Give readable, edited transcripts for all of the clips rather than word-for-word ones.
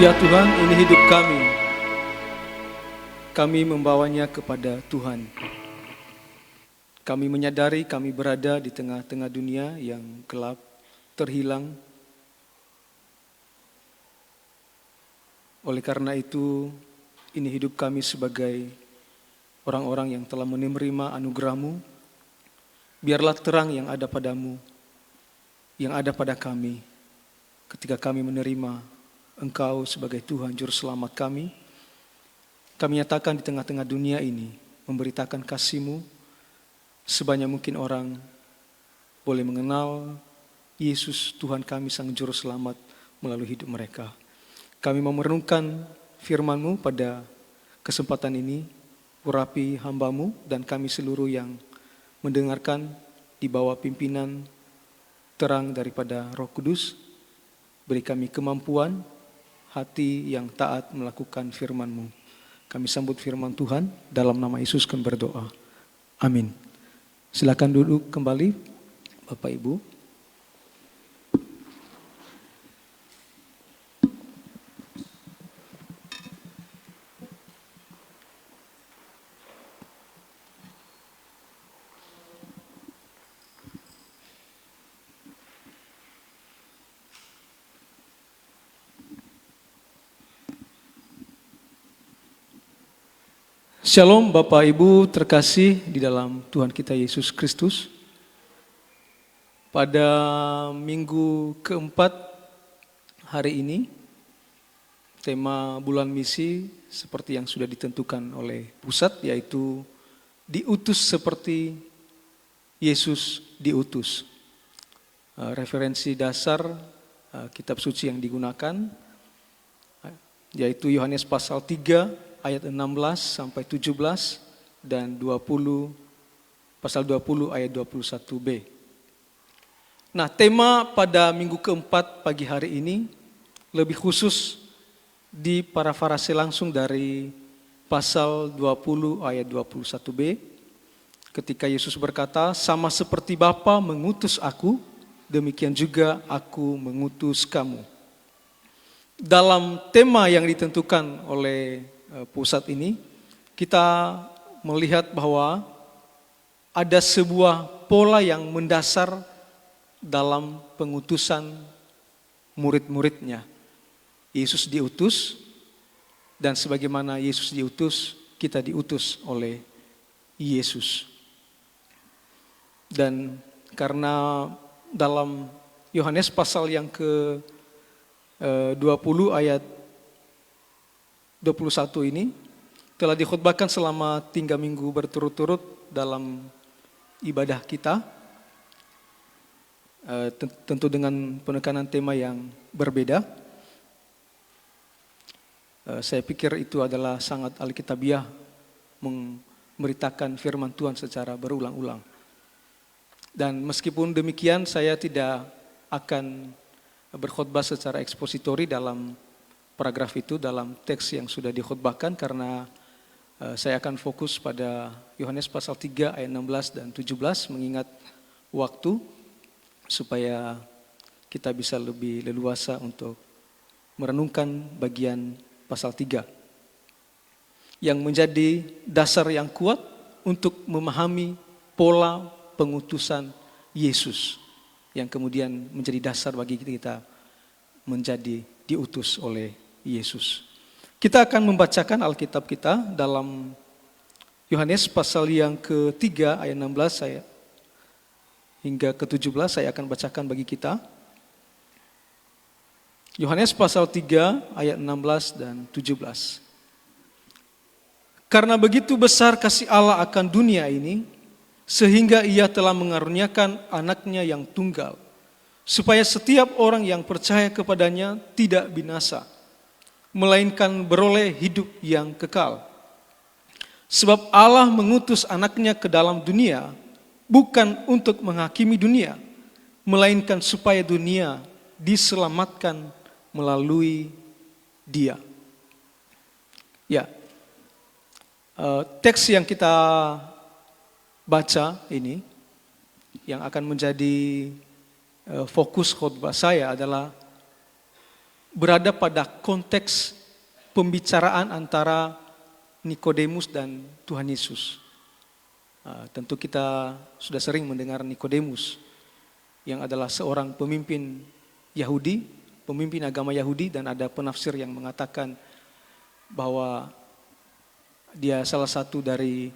Ya Tuhan, ini hidup kami. Kami membawanya kepada Tuhan. Kami menyadari kami berada di tengah-tengah dunia yang gelap, terhilang. Oleh karena itu, ini hidup kami sebagai orang-orang yang telah menerima anugerah-Mu. Biarlah terang yang ada padamu, yang ada pada kami, ketika kami menerima Engkau sebagai Tuhan Juru Selamat kami. Kami nyatakan di tengah-tengah dunia ini, memberitakan kasih-Mu, sebanyak mungkin orang boleh mengenal Yesus Tuhan kami Sang Juru Selamat melalui hidup mereka. Kami mau merenungkan firman-Mu pada kesempatan ini, urapi hamba-Mu dan kami seluruh yang mendengarkan di bawah pimpinan terang daripada Roh Kudus. Beri kami kemampuan, hati yang taat melakukan firman-Mu. Kami sambut firman Tuhan, dalam nama Yesus kami berdoa. Amin. Silakan duduk kembali, Bapak Ibu. Shalom Bapak Ibu terkasih di dalam Tuhan kita Yesus Kristus. Pada minggu keempat hari ini, tema bulan misi seperti yang sudah ditentukan oleh pusat, yaitu diutus seperti Yesus diutus. Referensi dasar kitab suci yang digunakan, yaitu Yohanes pasal 3, ayat 16 sampai 17 dan 20, pasal 20 ayat 21b. Nah, tema pada minggu keempat pagi hari ini lebih khusus diparafrase langsung dari pasal 20 ayat 21b. Ketika Yesus berkata, sama seperti Bapa mengutus aku, demikian juga aku mengutus kamu. Dalam tema yang ditentukan oleh pusat ini, kita melihat bahwa ada sebuah pola yang mendasar dalam pengutusan murid-muridnya. Yesus diutus, dan sebagaimana Yesus diutus, kita diutus oleh Yesus. Dan karena dalam Yohanes pasal yang ke-20 ayat 21 ini telah dikhotbahkan selama 3 minggu berturut-turut dalam ibadah kita, tentu dengan penekanan tema yang berbeda. Saya pikir itu adalah sangat alkitabiah memberitakan firman Tuhan secara berulang-ulang. Dan meskipun demikian, saya tidak akan berkhotbah secara ekspositori dalam paragraf itu, dalam teks yang sudah dikhotbahkan, karena saya akan fokus pada Yohanes pasal 3 ayat 16 dan 17 mengingat waktu, supaya kita bisa lebih leluasa untuk merenungkan bagian pasal 3 yang menjadi dasar yang kuat untuk memahami pola pengutusan Yesus yang kemudian menjadi dasar bagi kita menjadi diutus oleh Yesus. Kita akan membacakan Alkitab kita dalam Yohanes pasal yang ke-3 ayat 16 hingga ke-17 saya akan bacakan bagi kita. Yohanes pasal 3 ayat 16 dan 17. Karena begitu besar kasih Allah akan dunia ini, sehingga Ia telah mengaruniakan anaknya yang tunggal, supaya setiap orang yang percaya kepadanya tidak binasa, melainkan beroleh hidup yang kekal. Sebab Allah mengutus anaknya ke dalam dunia, bukan untuk menghakimi dunia, melainkan supaya dunia diselamatkan melalui Dia. Ya, teks yang kita baca ini, yang akan menjadi fokus khotbah saya adalah berada pada konteks pembicaraan antara Nikodemus dan Tuhan Yesus. Tentu kita sudah sering mendengar Nikodemus yang adalah seorang pemimpin Yahudi, pemimpin agama Yahudi, dan ada penafsir yang mengatakan bahwa dia salah satu dari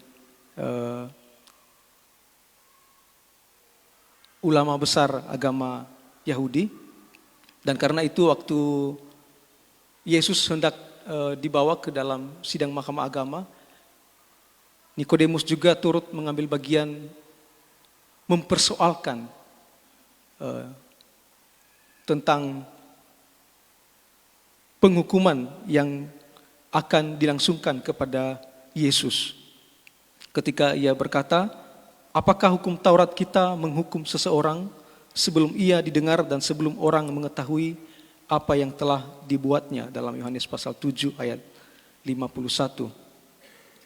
ulama besar agama Yahudi. Dan karena itu waktu Yesus hendak dibawa ke dalam sidang mahkamah agama, Nikodemus juga turut mengambil bagian mempersoalkan tentang penghukuman yang akan dilangsungkan kepada Yesus. Ketika ia berkata, apakah hukum Taurat kita menghukum seseorang sebelum ia didengar dan sebelum orang mengetahui apa yang telah dibuatnya, dalam Yohanes pasal 7 ayat 51.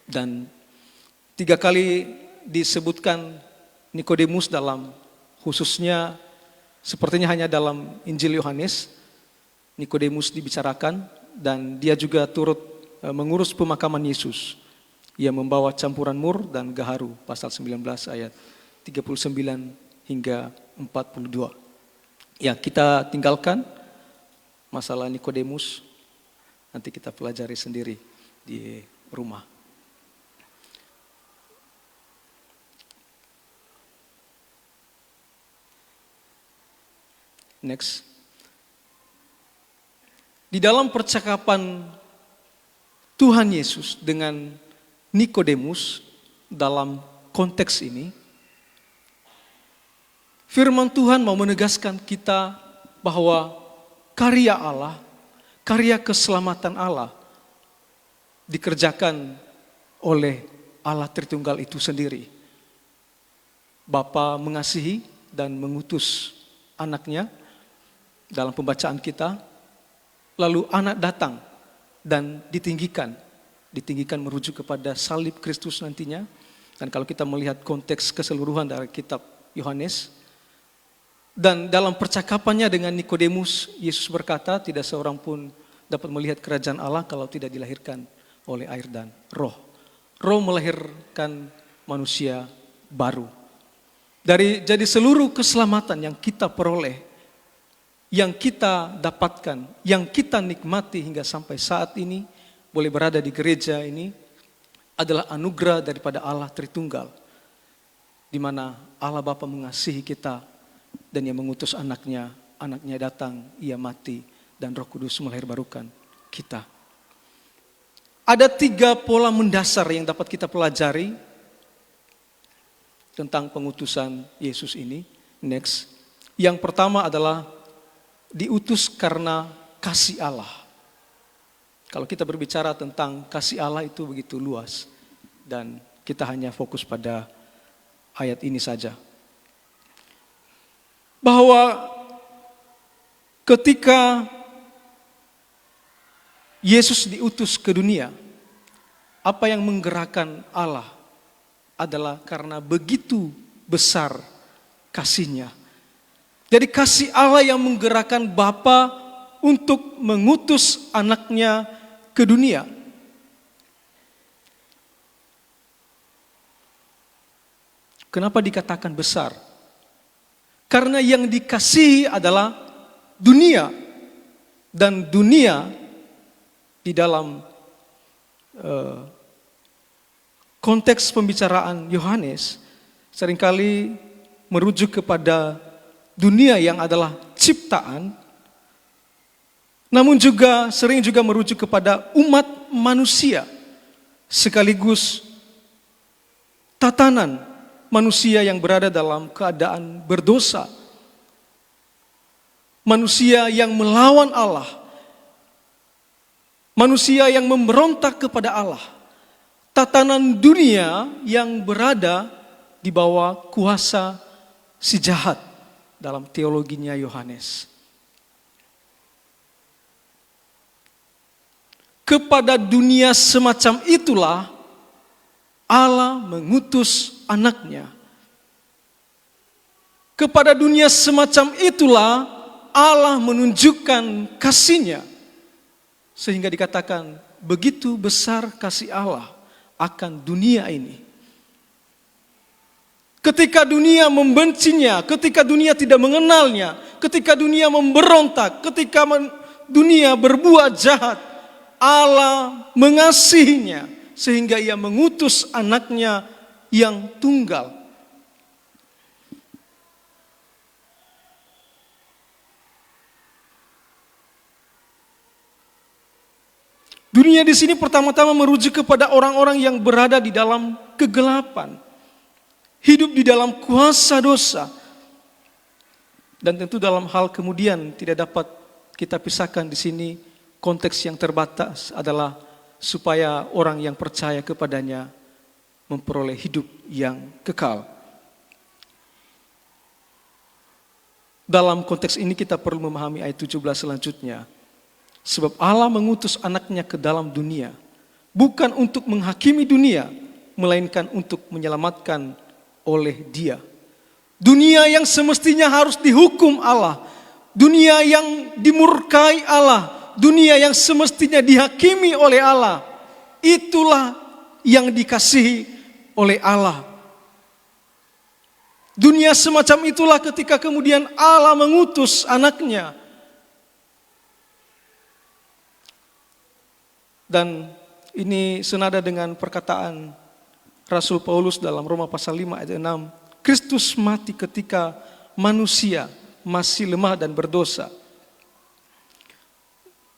Dan 3 kali disebutkan Nikodemus dalam, khususnya sepertinya hanya dalam Injil Yohanes, Nikodemus dibicarakan, dan dia juga turut mengurus pemakaman Yesus. Ia membawa campuran mur dan gaharu, pasal 19 ayat 39 hingga 42. Ya, kita tinggalkan masalah Nikodemus, nanti kita pelajari sendiri di rumah. Next. Di dalam percakapan Tuhan Yesus dengan Nikodemus dalam konteks ini, firman Tuhan mau menegaskan kita bahwa karya Allah, karya keselamatan Allah dikerjakan oleh Allah Tritunggal itu sendiri. Bapa mengasihi dan mengutus anaknya dalam pembacaan kita, lalu anak datang dan ditinggikan merujuk kepada salib Kristus nantinya. Dan kalau kita melihat konteks keseluruhan dari kitab Yohanes, dan dalam percakapannya dengan Nikodemus, Yesus berkata, tidak seorang pun dapat melihat kerajaan Allah kalau tidak dilahirkan oleh air dan roh. Roh melahirkan manusia baru. Jadi seluruh keselamatan yang kita peroleh, yang kita dapatkan, yang kita nikmati hingga sampai saat ini, boleh berada di gereja ini, adalah anugerah daripada Allah Tritunggal, di mana Allah Bapa mengasihi kita, dan Ia mengutus anaknya datang, Ia mati, dan Roh Kudus melahirbarukan kita. Ada 3 pola mendasar yang dapat kita pelajari tentang pengutusan Yesus ini. Next. Yang pertama adalah diutus karena kasih Allah. Kalau kita berbicara tentang kasih Allah itu begitu luas, dan kita hanya fokus pada ayat ini saja. Bahwa ketika Yesus diutus ke dunia, apa yang menggerakkan Allah adalah karena begitu besar kasih-Nya. Jadi kasih Allah yang menggerakkan Bapa untuk mengutus anaknya ke dunia. Kenapa dikatakan besar? Karena yang dikasihi adalah dunia. Dan dunia di dalam konteks pembicaraan Yohanes seringkali merujuk kepada dunia yang adalah ciptaan, namun juga sering juga merujuk kepada umat manusia, sekaligus tatanan manusia yang berada dalam keadaan berdosa, manusia yang melawan Allah, manusia yang memberontak kepada Allah, tatanan dunia yang berada di bawah kuasa si jahat dalam teologinya Yohanes. Kepada dunia semacam itulah Allah mengutus anaknya. Kepada dunia semacam itulah Allah menunjukkan kasih-Nya. Sehingga dikatakan, begitu besar kasih Allah akan dunia ini. Ketika dunia membencinya, ketika dunia tidak mengenalnya, ketika dunia memberontak, ketika dunia berbuat jahat, Allah mengasihinya sehingga ia mengutus anaknya yang tunggal. Dunia di sini pertama-tama merujuk kepada orang-orang yang berada di dalam kegelapan, hidup di dalam kuasa dosa. Dan tentu dalam hal kemudian tidak dapat kita pisahkan di sini, konteks yang terbatas adalah supaya orang yang percaya kepadanya memperoleh hidup yang kekal. Dalam konteks ini kita perlu memahami ayat 17 selanjutnya. Sebab Allah mengutus anaknya ke dalam dunia, bukan untuk menghakimi dunia, melainkan untuk menyelamatkan oleh Dia. Dunia yang semestinya harus dihukum Allah, dunia yang dimurkai Allah, dunia yang semestinya dihakimi oleh Allah, itulah yang dikasihi oleh Allah. Dunia semacam itulah ketika kemudian Allah mengutus anaknya. Dan ini senada dengan perkataan Rasul Paulus dalam Roma pasal 5 ayat 6. Kristus mati ketika manusia masih lemah dan berdosa.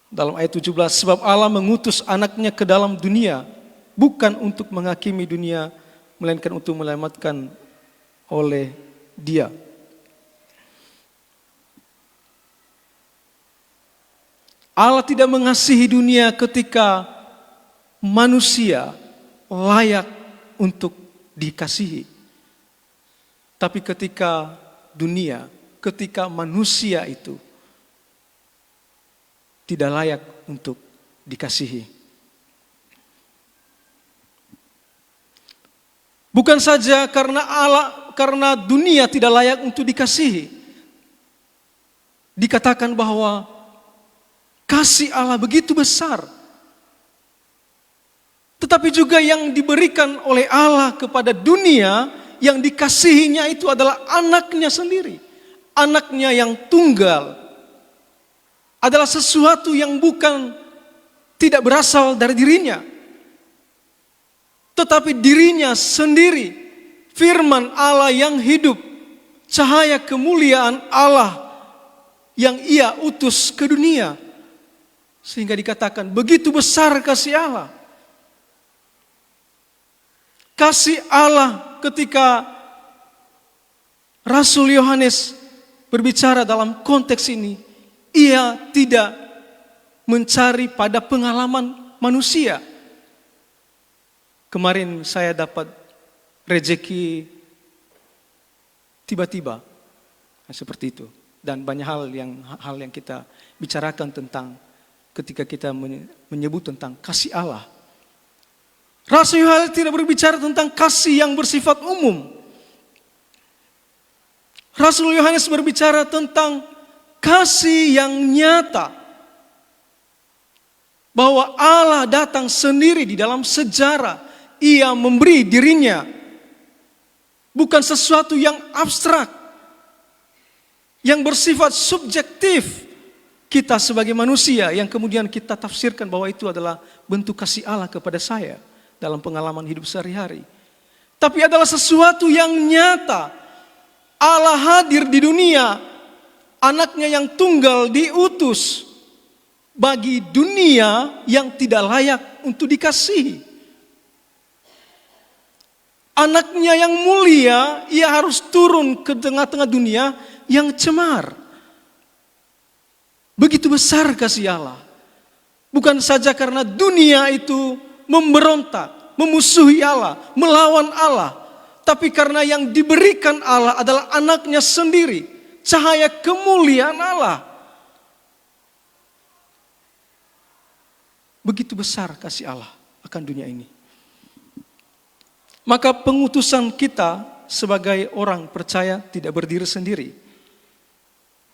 Dalam ayat 17, sebab Allah mengutus anaknya ke dalam dunia, bukan untuk menghakimi dunia, melainkan untuk menyelamatkan oleh Dia. Allah tidak mengasihi dunia ketika manusia layak untuk dikasihi. Tapi ketika dunia, ketika manusia itu tidak layak untuk dikasihi. Bukan saja karena dunia tidak layak untuk dikasihi. Dikatakan bahwa kasih Allah begitu besar. Tetapi juga yang diberikan oleh Allah kepada dunia, yang dikasihinya itu adalah anaknya sendiri. Anaknya yang tunggal. Adalah sesuatu yang bukan tidak berasal dari dirinya. Tetapi dirinya sendiri. Firman Allah yang hidup. Cahaya kemuliaan Allah yang Ia utus ke dunia. Sehingga dikatakan begitu besar kasih Allah. Kasih Allah ketika Rasul Yohanes berbicara dalam konteks ini, ia tidak mencari pada pengalaman manusia. Kemarin saya dapat rezeki tiba-tiba, seperti itu. Dan banyak hal yang kita bicarakan tentang ketika kita menyebut tentang kasih Allah. Rasul Yohanes tidak berbicara tentang kasih yang bersifat umum. Rasul Yohanes berbicara tentang kasih yang nyata. Bahwa Allah datang sendiri di dalam sejarah. Ia memberi dirinya. Bukan sesuatu yang abstrak. Yang bersifat subjektif. Kita sebagai manusia yang kemudian kita tafsirkan bahwa itu adalah bentuk kasih Allah kepada saya. Dalam pengalaman hidup sehari-hari. Tapi adalah sesuatu yang nyata. Allah hadir di dunia. Anaknya yang tunggal diutus. Bagi dunia yang tidak layak untuk dikasihi. Anaknya yang mulia. Ia harus turun ke tengah-tengah dunia yang cemar. Begitu besar kasih Allah. Bukan saja karena dunia itu memberontak, memusuhi Allah, melawan Allah. Tapi karena yang diberikan Allah adalah anaknya sendiri. Cahaya kemuliaan Allah. Begitu besar kasih Allah akan dunia ini. Maka pengutusan kita sebagai orang percaya tidak berdiri sendiri.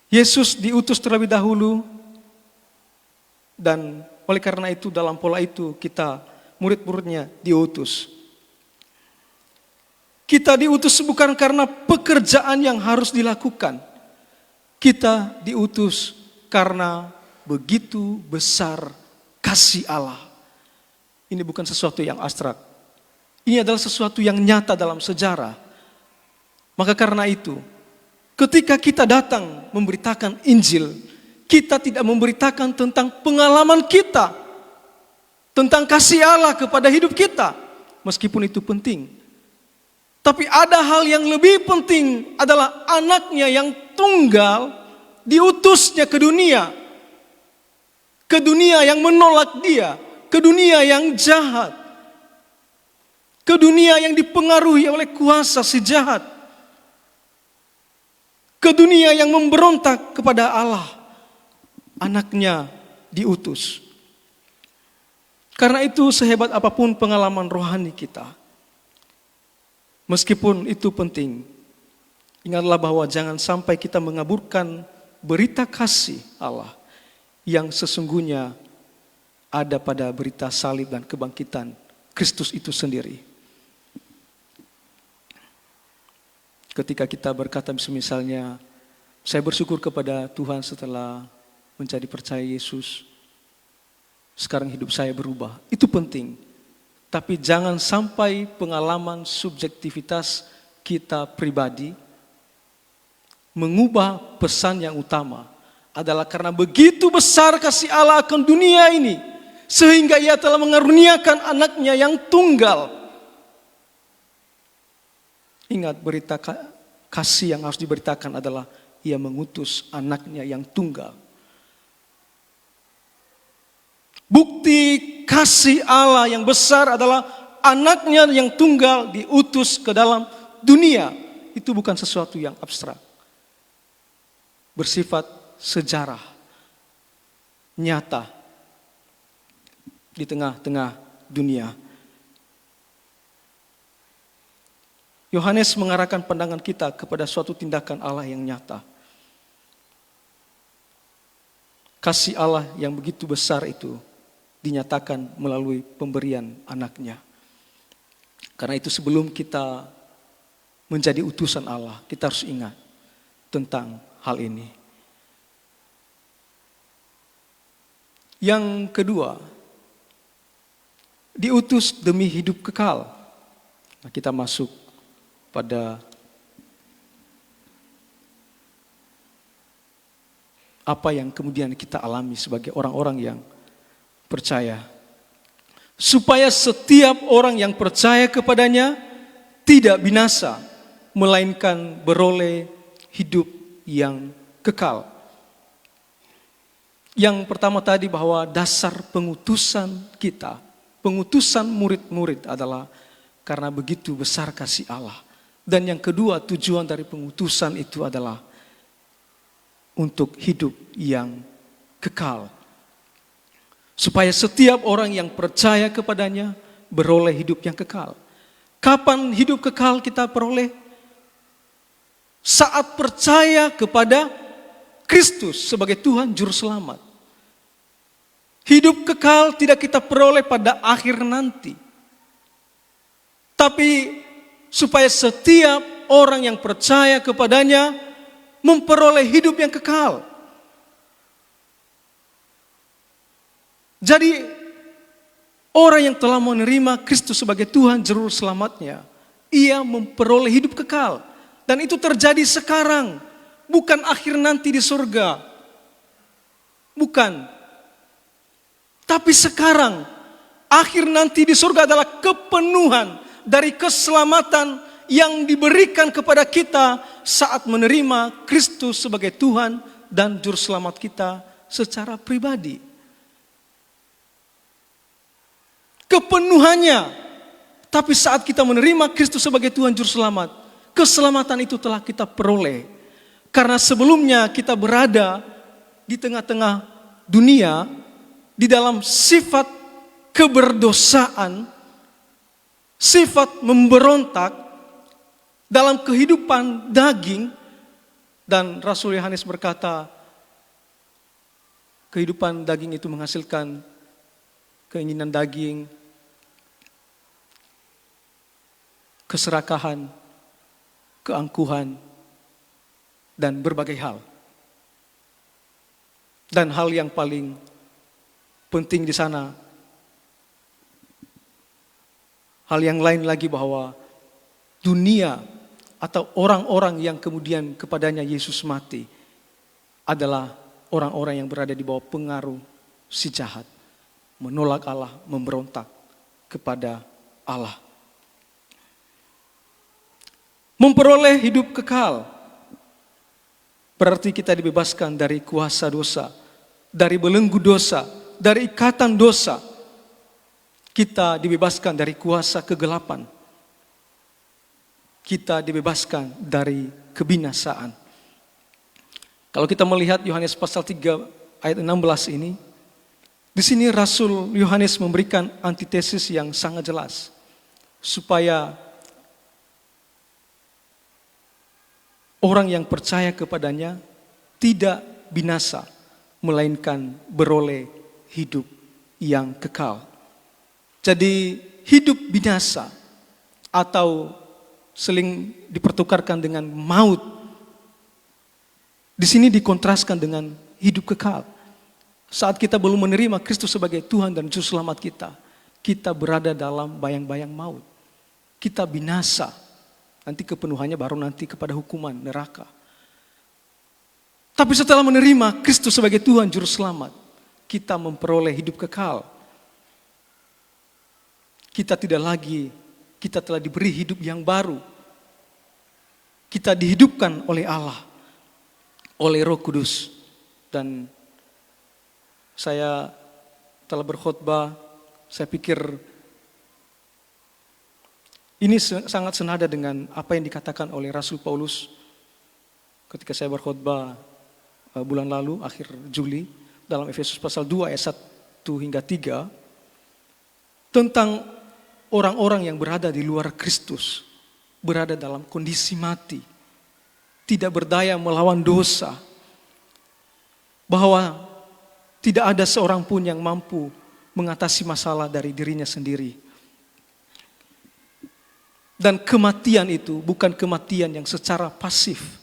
Yesus diutus terlebih dahulu dan Oleh karena itu dalam pola itu kita murid-muridnya diutus. Kita diutus bukan karena pekerjaan yang harus dilakukan. Kita diutus karena begitu besar kasih Allah. Ini bukan sesuatu yang abstrak. Ini adalah sesuatu yang nyata dalam sejarah. Maka karena itu, ketika kita datang memberitakan Injil, kita tidak memberitakan tentang pengalaman kita, tentang kasih Allah kepada hidup kita, meskipun itu penting. Tapi ada hal yang lebih penting adalah anaknya yang tunggal diutusnya ke dunia yang menolak dia, ke dunia yang jahat, ke dunia yang dipengaruhi oleh kuasa si jahat, ke dunia yang memberontak kepada Allah. Anaknya diutus. Karena itu sehebat apapun pengalaman rohani kita, meskipun itu penting, ingatlah bahwa jangan sampai kita mengaburkan berita kasih Allah yang sesungguhnya ada pada berita salib dan kebangkitan Kristus itu sendiri. Ketika kita berkata misalnya, saya bersyukur kepada Tuhan setelah menjadi percaya Yesus, sekarang hidup saya berubah. Itu penting. Tapi jangan sampai pengalaman subjektivitas kita pribadi mengubah pesan yang utama adalah karena begitu besar kasih Allah akan dunia ini, sehingga ia telah mengaruniakan anaknya yang tunggal. Ingat, berita kasih yang harus diberitakan adalah ia mengutus anaknya yang tunggal. Bukti kasih Allah yang besar adalah anaknya yang tunggal diutus ke dalam dunia. Itu bukan sesuatu yang abstrak. Bersifat sejarah. Nyata. Di tengah-tengah dunia. Yohanes mengarahkan pandangan kita kepada suatu tindakan Allah yang nyata. Kasih Allah yang begitu besar itu dinyatakan melalui pemberian anaknya. Karena itu sebelum kita menjadi utusan Allah, kita harus ingat tentang hal ini. Yang kedua, diutus demi hidup kekal. Nah, kita masuk pada apa yang kemudian kita alami sebagai orang-orang yang percaya. Supaya setiap orang yang percaya kepadanya tidak binasa, melainkan beroleh hidup yang kekal. Yang pertama tadi bahwa dasar pengutusan kita, pengutusan murid-murid adalah karena begitu besar kasih Allah. Dan yang kedua, tujuan dari pengutusan itu adalah untuk hidup yang kekal. Supaya setiap orang yang percaya kepadanya beroleh hidup yang kekal. Kapan hidup kekal kita peroleh? Saat percaya kepada Kristus sebagai Tuhan Juru Selamat. Hidup kekal tidak kita peroleh pada akhir nanti. Tapi supaya setiap orang yang percaya kepadanya memperoleh hidup yang kekal. Jadi orang yang telah menerima Kristus sebagai Tuhan Juru Selamatnya, ia memperoleh hidup kekal. Dan itu terjadi sekarang, bukan akhir nanti di surga. Bukan. Tapi sekarang, akhir nanti di surga adalah kepenuhan dari keselamatan yang diberikan kepada kita saat menerima Kristus sebagai Tuhan dan Juru Selamat kita secara pribadi. Kepenuhannya. Tapi saat kita menerima Kristus sebagai Tuhan Juru Selamat, keselamatan itu telah kita peroleh. Karena sebelumnya kita berada di tengah-tengah dunia, di dalam sifat keberdosaan, sifat memberontak, dalam kehidupan daging. Dan Rasul Yohanes berkata, kehidupan daging itu menghasilkan keinginan daging, keserakahan, keangkuhan, dan berbagai hal. Dan hal yang paling penting di sana, hal yang lain lagi bahwa dunia atau orang-orang yang kemudian kepadanya Yesus mati adalah orang-orang yang berada di bawah pengaruh si jahat, menolak Allah, memberontak kepada Allah. Memperoleh hidup kekal berarti kita dibebaskan dari kuasa dosa, dari belenggu dosa, dari ikatan dosa. Kita dibebaskan dari kuasa kegelapan. Kita dibebaskan dari kebinasaan. Kalau kita melihat Yohanes pasal 3 ayat 16 ini, di sini Rasul Yohanes memberikan antitesis yang sangat jelas supaya orang yang percaya kepadanya tidak binasa, melainkan beroleh hidup yang kekal. Jadi hidup binasa atau seling dipertukarkan dengan maut, di sini dikontraskan dengan hidup kekal. Saat kita belum menerima Kristus sebagai Tuhan dan Juru Selamat kita, kita berada dalam bayang-bayang maut. Kita binasa. Nanti kepenuhannya baru nanti kepada hukuman neraka. Tapi setelah menerima Kristus sebagai Tuhan Juru Selamat, kita memperoleh hidup kekal. Kita telah diberi hidup yang baru. Kita dihidupkan oleh Allah, oleh Roh Kudus. Dan saya telah berkhotbah, saya pikir ini sangat senada dengan apa yang dikatakan oleh Rasul Paulus ketika saya berkhotbah bulan lalu, akhir Juli, dalam Efesus pasal 2 ayat 1 hingga 3, tentang orang-orang yang berada di luar Kristus, berada dalam kondisi mati, tidak berdaya melawan dosa, bahwa tidak ada seorang pun yang mampu mengatasi masalah dari dirinya sendiri. Dan kematian itu bukan kematian yang secara pasif,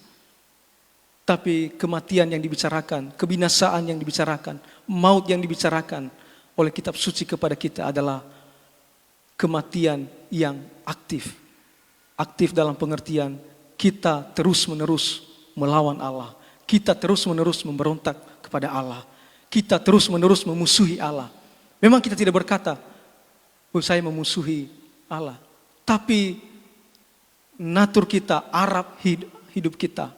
tapi kematian yang dibicarakan, kebinasaan yang dibicarakan, maut yang dibicarakan oleh kitab suci kepada kita adalah kematian yang aktif. Aktif dalam pengertian kita terus-menerus melawan Allah. Kita terus-menerus memberontak kepada Allah. Kita terus-menerus memusuhi Allah. Memang kita tidak berkata, saya memusuhi Allah. Tapi natur kita, arah hidup kita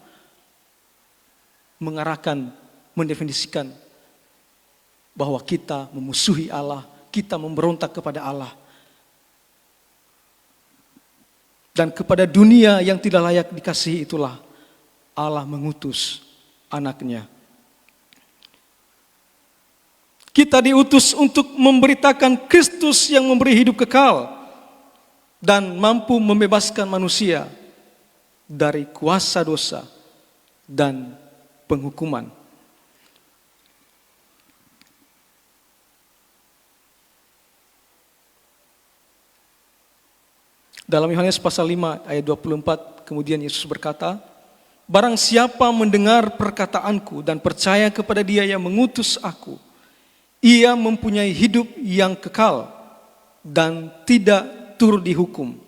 mengarahkan, mendefinisikan bahwa kita memusuhi Allah, kita memberontak kepada Allah. Dan kepada dunia yang tidak layak dikasihi itulah Allah mengutus anaknya. Kita diutus untuk memberitakan Kristus yang memberi hidup kekal dan mampu membebaskan manusia dari kuasa dosa dan penghukuman. Dalam Yohanes pasal 5 ayat 24, kemudian Yesus berkata, barang siapa mendengar perkataanku dan percaya kepada Dia yang mengutus aku, ia mempunyai hidup yang kekal dan tidak turut dihukum.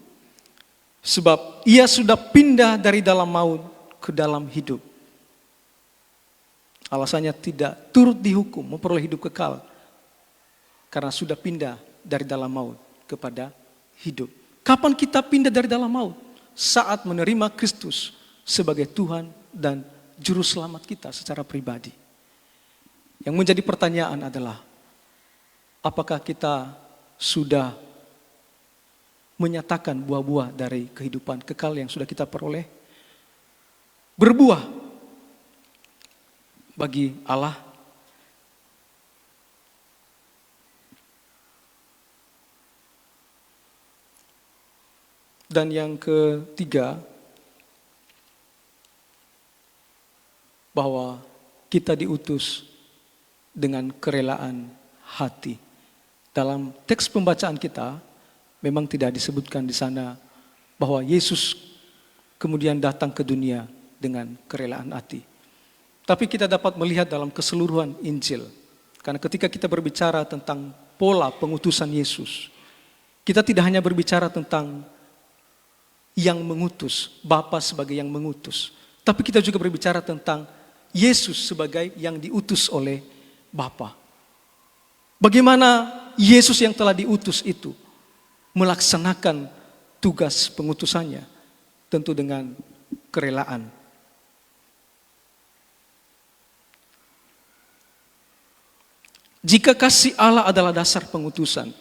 Sebab ia sudah pindah dari dalam maut ke dalam hidup. Alasannya tidak turut dihukum, memperoleh hidup kekal. Karena sudah pindah dari dalam maut kepada hidup. Kapan kita pindah dari dalam maut? Saat menerima Kristus sebagai Tuhan dan Juru Selamat kita secara pribadi. Yang menjadi pertanyaan adalah, apakah kita sudah menyatakan buah-buah dari kehidupan kekal yang sudah kita peroleh? Berbuah bagi Allah. Dan yang ketiga, bahwa kita diutus dengan kerelaan hati. Dalam teks pembacaan kita memang tidak disebutkan di sana bahwa Yesus kemudian datang ke dunia dengan kerelaan hati. Tapi kita dapat melihat dalam keseluruhan Injil. Karena ketika kita berbicara tentang pola pengutusan Yesus, kita tidak hanya berbicara tentang yang mengutus, Bapa sebagai yang mengutus. Tapi kita juga berbicara tentang Yesus sebagai yang diutus oleh Bapa. Bagaimana Yesus yang telah diutus itu melaksanakan tugas pengutusannya, tentu dengan kerelaan. Jika kasih Allah adalah dasar pengutusan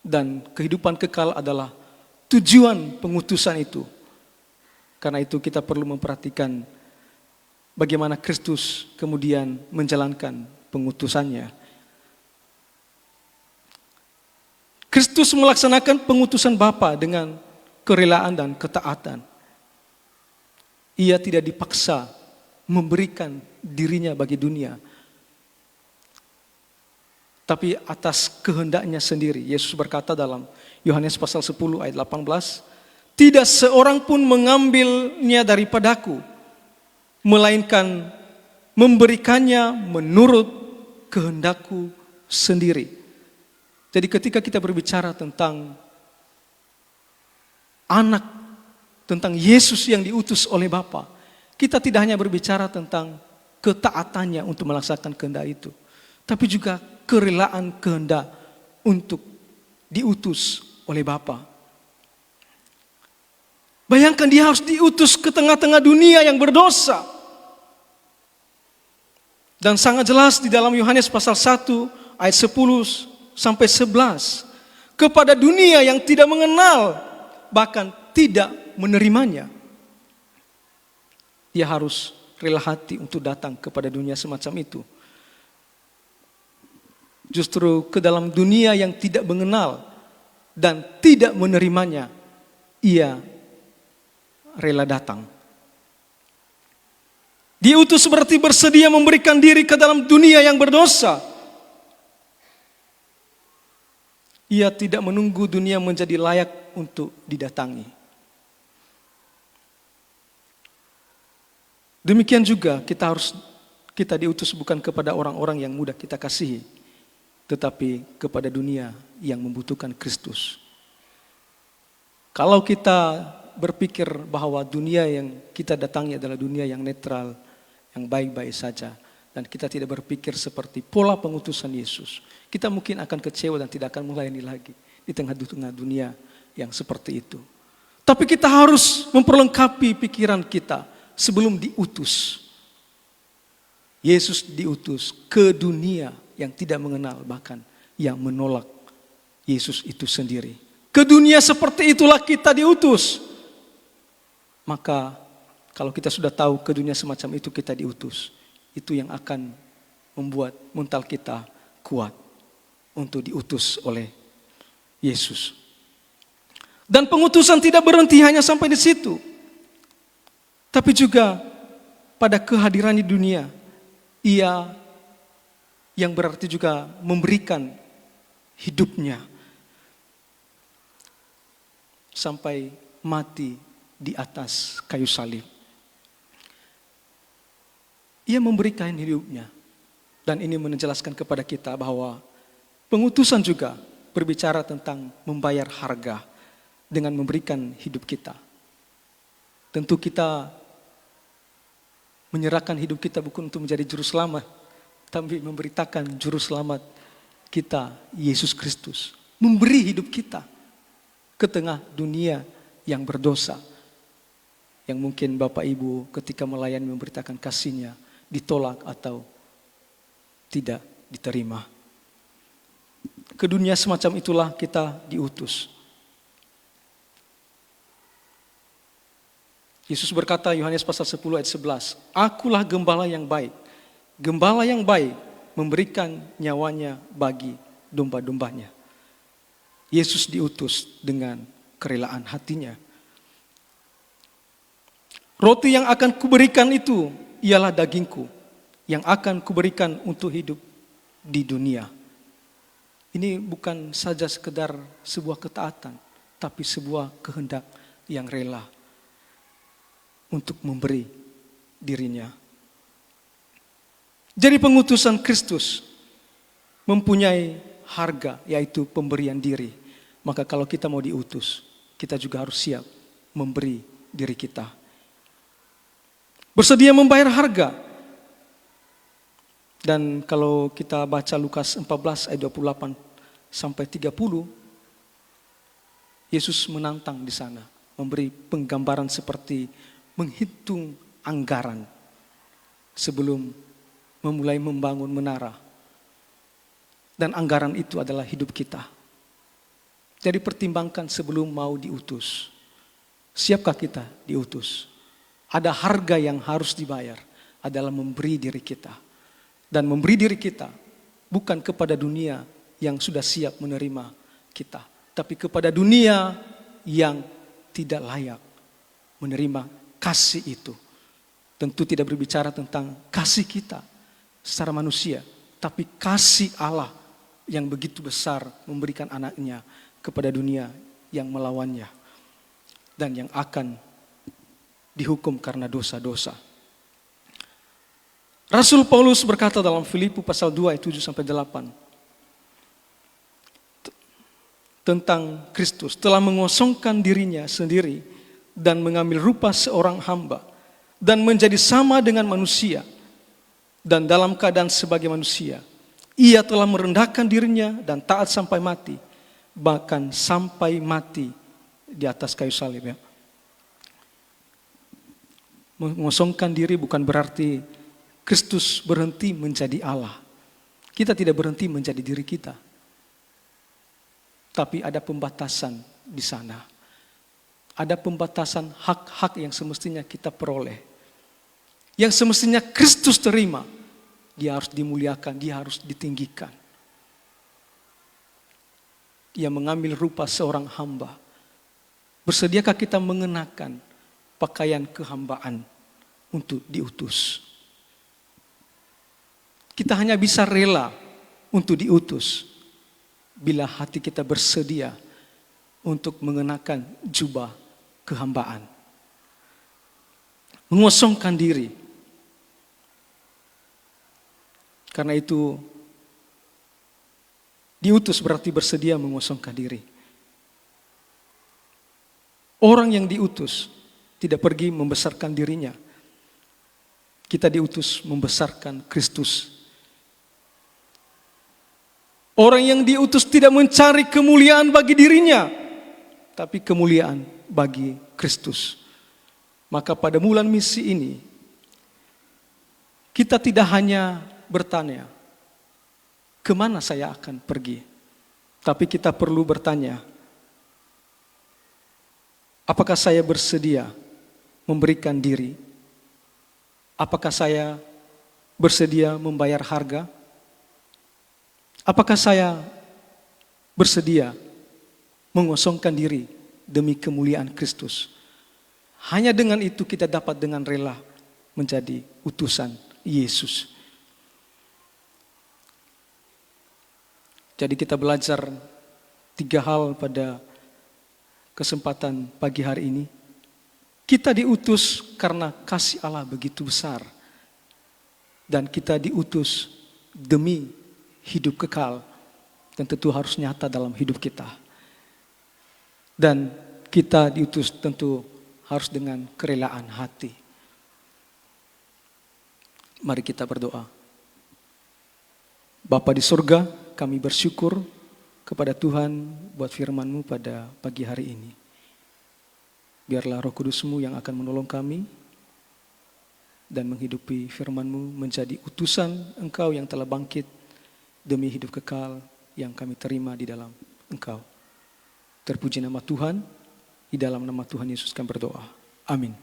dan kehidupan kekal adalah tujuan pengutusan itu, karena itu kita perlu memperhatikan bagaimana Kristus kemudian menjalankan pengutusannya. Kristus melaksanakan pengutusan Bapa dengan kerelaan dan ketaatan. Ia tidak dipaksa memberikan dirinya bagi dunia, tapi atas kehendaknya sendiri. Yesus berkata dalam Yohanes pasal 10 ayat 18, "Tidak seorang pun mengambilnya daripadaku, melainkan memberikannya menurut kehendakku sendiri." Jadi ketika kita berbicara tentang anak, tentang Yesus yang diutus oleh Bapa, kita tidak hanya berbicara tentang ketaatannya untuk melaksanakan kehendak itu, tapi juga kerelaan kehendak untuk diutus oleh Bapa. Bayangkan dia harus diutus ke tengah-tengah dunia yang berdosa. Dan sangat jelas di dalam Yohanes pasal 1 ayat 10 sampai 11. Kepada dunia yang tidak mengenal, bahkan tidak menerimanya. Dia harus rela hati untuk datang kepada dunia semacam itu. Justru ke dalam dunia yang tidak mengenal dan tidak menerimanya, ia rela datang. Diutus berarti bersedia memberikan diri ke dalam dunia yang berdosa. Ia tidak menunggu dunia menjadi layak untuk didatangi. Demikian juga kita diutus bukan kepada orang-orang yang mudah kita kasihi, tetapi kepada dunia yang membutuhkan Kristus. Kalau kita berpikir bahwa dunia yang kita datangi adalah dunia yang netral, yang baik-baik saja, dan kita tidak berpikir seperti pola pengutusan Yesus, kita mungkin akan kecewa dan tidak akan melayani lagi di tengah-tengah dunia yang seperti itu. Tapi kita harus memperlengkapi pikiran kita sebelum diutus. Yesus diutus ke dunia yang tidak mengenal, bahkan yang menolak Yesus itu sendiri. Ke dunia seperti itulah kita diutus. Maka kalau kita sudah tahu ke dunia semacam itu kita diutus, itu yang akan membuat mental kita kuat untuk diutus oleh Yesus. Dan pengutusan tidak berhenti hanya sampai di situ, tapi juga pada kehadiran di dunia, ia yang berarti juga memberikan hidupnya sampai mati di atas kayu salib. Ia memberikan hidupnya. Dan ini menjelaskan kepada kita bahwa pengutusan juga berbicara tentang membayar harga dengan memberikan hidup kita. Tentu kita menyerahkan hidup kita bukan untuk menjadi juru selamat, tapi memberitakan juru selamat kita, Yesus Kristus. Memberi hidup kita ke tengah dunia yang berdosa. Yang mungkin Bapak Ibu ketika melayani memberitakan kasih-Nya ditolak atau tidak diterima. Ke dunia semacam itulah kita diutus. Yesus berkata, Yohanes pasal 10 ayat 11, "Akulah gembala yang baik. Gembala yang baik memberikan nyawanya bagi domba-dombanya." Yesus diutus dengan kerelaan hatinya. "Roti yang akan kuberikan itu ialah dagingku yang akan kuberikan untuk hidup di dunia." Ini bukan saja sekedar sebuah ketaatan, tapi sebuah kehendak yang rela untuk memberi dirinya. Jadi pengutusan Kristus mempunyai harga, yaitu pemberian diri. Maka kalau kita mau diutus, kita juga harus siap memberi diri kita. Bersedia membayar harga. Dan kalau kita baca Lukas 14 ayat 28 sampai 30, Yesus menantang di sana, memberi penggambaran seperti menghitung anggaran sebelum memulai membangun menara. Dan anggaran itu adalah hidup kita. Jadi pertimbangkan sebelum mau diutus. Siapkah kita diutus? Ada harga yang harus dibayar, adalah memberi diri kita. Dan memberi diri kita bukan kepada dunia yang sudah siap menerima kita, tapi kepada dunia yang tidak layak menerima kasih itu. Tentu tidak berbicara tentang kasih kita secara manusia, tapi kasih Allah yang begitu besar memberikan anaknya kepada dunia yang melawannya dan yang akan dihukum karena dosa-dosa. Rasul Paulus berkata dalam Filipi pasal 2 ayat 7 sampai 8 tentang Kristus telah mengosongkan dirinya sendiri dan mengambil rupa seorang hamba dan menjadi sama dengan manusia, dan dalam keadaan sebagai manusia ia telah merendahkan dirinya dan taat sampai mati, bahkan sampai mati di atas kayu salib. Ya. Mengosongkan diri bukan berarti Kristus berhenti menjadi Allah. Kita tidak berhenti menjadi diri kita. Tapi ada pembatasan di sana. Ada pembatasan hak-hak yang semestinya kita peroleh. Yang semestinya Kristus terima. Dia harus dimuliakan, dia harus ditinggikan. Dia mengambil rupa seorang hamba. Bersediakah kita mengenakan pakaian kehambaan untuk diutus? Kita hanya bisa rela untuk diutus bila hati kita bersedia untuk mengenakan jubah kehambaan. Mengosongkan diri. Karena itu diutus berarti bersedia mengosongkan diri. Orang yang diutus tidak pergi membesarkan dirinya. Kita diutus membesarkan Kristus. Orang yang diutus tidak mencari kemuliaan bagi dirinya, tapi kemuliaan bagi Kristus. Maka pada bulan misi ini, kita tidak hanya bertanya, kemana saya akan pergi? Tapi kita perlu bertanya, apakah saya bersedia memberikan diri? Apakah saya bersedia membayar harga? Apakah saya bersedia mengosongkan diri demi kemuliaan Kristus? Hanya dengan itu kita dapat dengan rela menjadi utusan Yesus. Jadi kita belajar 3 hal pada kesempatan pagi hari ini. Kita diutus karena kasih Allah begitu besar. Dan kita diutus demi hidup kekal, dan tentu harus nyata dalam hidup kita. Dan kita diutus tentu harus dengan kerelaan hati. Mari kita berdoa. Bapa di surga, kami bersyukur kepada Tuhan buat firman-Mu pada pagi hari ini. Biarlah Roh Kudus-Mu yang akan menolong kami dan menghidupi firman-Mu menjadi utusan Engkau yang telah bangkit demi hidup kekal yang kami terima di dalam Engkau. Terpuji nama Tuhan, di dalam nama Tuhan Yesus kami berdoa. Amin.